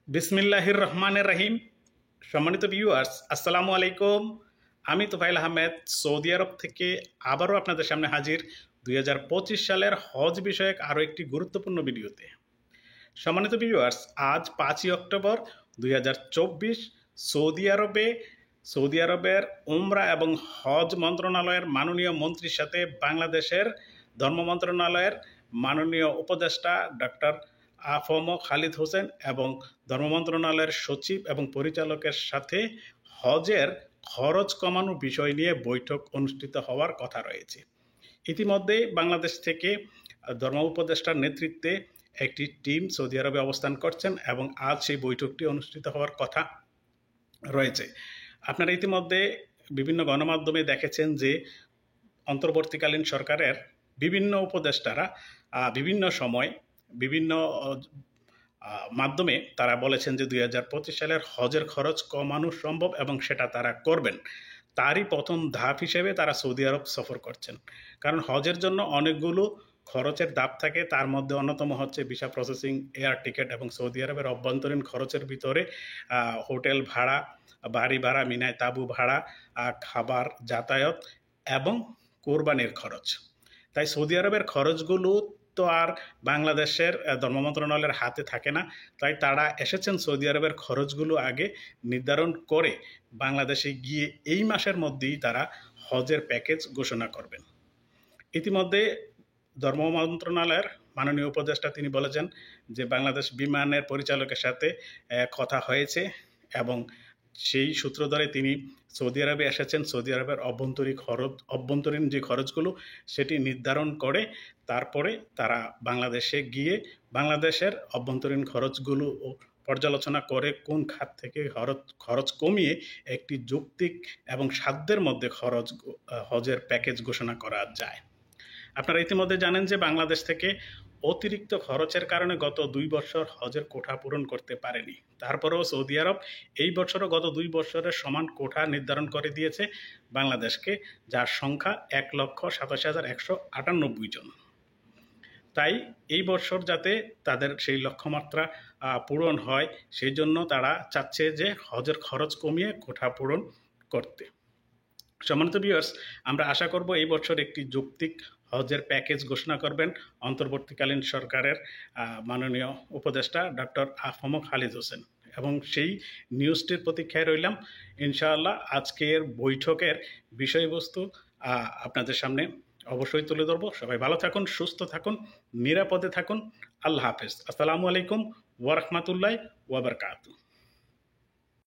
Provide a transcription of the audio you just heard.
বিসমিল্লাহির রহমানির রহিম। সম্মানিত ভিউয়ার্স, আসসালামু আলাইকুম। আমি তোফাইল আহমেদ সৌদি আরব থেকে আবারও আপনাদের সামনে হাজির 2025 সালের হজ বিষয়ক আরও একটি গুরুত্বপূর্ণ ভিডিওতে। সম্মানিত ভিউয়ার্স, আজ 5ই অক্টোবর 2024 সৌদি আরবের উমরা এবং হজ মন্ত্রণালয়ের মাননীয় মন্ত্রীর সাথে বাংলাদেশের ধর্ম মন্ত্রণালয়ের মাননীয় উপদেষ্টা ডক্টর আফম খালিদ হোসেন এবং ধর্ম মন্ত্রণালয়ের সচিব এবং পরিচালকের সাথে হজের খরচ কমানোর বিষয় নিয়ে বৈঠক অনুষ্ঠিত হওয়ার কথা রয়েছে। ইতিমধ্যে বাংলাদেশ থেকে ধর্ম উপদেষ্টার নেতৃত্বে একটি টিম সৌদি আরবে অবস্থান করছেন এবং আজ সেই বৈঠকটি অনুষ্ঠিত হওয়ার কথা রয়েছে। আপনারা ইতিমধ্যে বিভিন্ন গণমাধ্যমে দেখেছেন যে অন্তর্বর্তীকালীন সরকারের বিভিন্ন উপদেষ্টারা বিভিন্ন সময় বিভিন্ন মাধ্যমে তারা বলেছেন যে 2025 সালের হজের খরচ কমানো সম্ভব এবং সেটা তারা করবেন। তারই প্রথম ধাপ হিসেবে তারা সৌদি আরব সফর করছেন। কারণ হজের জন্য অনেকগুলো খরচের ধাপ থাকে, তার মধ্যে অন্যতম হচ্ছে ভিসা প্রসেসিং, এয়ার টিকিট এবং সৌদি আরবের অভ্যন্তরীণ খরচের ভিতরে হোটেল ভাড়া, বাড়ি ভাড়া, মিনায় তাঁবু ভাড়া, খাবার, যাতায়াত এবং কোরবানির খরচ। তাই সৌদি আরবের খরচগুলো তো আর বাংলাদেশের ধর্ম মন্ত্রণালয়ের হাতে থাকে না। তাই তারা এসেছেন সৌদি আরবের খরচগুলো আগে নির্ধারণ করে বাংলাদেশে গিয়ে এই মাসের মধ্যেই তারা হজের প্যাকেজ ঘোষণা করবেন। ইতিমধ্যে ধর্ম মন্ত্রণালয়ের মাননীয় উপদেষ্টা তিনি বলেছেন যে বাংলাদেশ বিমানের পরিচালকের সাথে কথা হয়েছে এবং সেই সূত্র ধরে তিনি সৌদি আরবে এসেছেন। সৌদি আরবের অভ্যন্তরীণ যে খরচগুলো সেটি নির্ধারণ করে তারপরে তারা বাংলাদেশে গিয়ে বাংলাদেশের অভ্যন্তরীণ খরচগুলো পর্যালোচনা করে কোন খাত থেকে খরচ কমিয়ে একটি যৌক্তিক এবং সাধ্যের মধ্যে হজের প্যাকেজ ঘোষণা করা যায়। আপনারা ইতিমধ্যে জানেন যে বাংলাদেশ থেকে অতিরিক্ত খরচের কারণে গত 2 বছর হজের কোঠা পূরণ করতে পারেনি। তারপরেও সৌদি আরব এই বছরও গত 2 বছরের সমান কোঠা নির্ধারণ করে দিয়েছে বাংলাদেশকে, যার সংখ্যা 1,87,198 জন। তাই এই বছর যাতে তাদের সেই লক্ষ্যমাত্রা পূরণ হয়, সেই জন্য তারা চাচ্ছে যে হজের খরচ কমিয়ে কোঠা পূরণ করতে। সম্মানিত ভিউয়ার্স, আমরা আশা করব এই বছর একটি যৌক্তিক হজের প্যাকেজ ঘোষণা করবেন অন্তর্বর্তীকালীন সরকারের মাননীয় উপদেষ্টা ডক্টর আফম খালিদ হোসেন, এবং সেই নিউজটির প্রতীক্ষায় রইলাম। ইনশাআল্লাহ আজকের বৈঠকের বিষয়বস্তু আপনাদের সামনে অবশ্যই তুলে ধরবো। সবাই ভালো থাকুন, সুস্থ থাকুন, নিরাপদে থাকুন। আল্লাহ হাফেজ। আসসালামু আলাইকুম ওয়া রাহমাতুল্লাহি ওয়া বারাকাতুহু।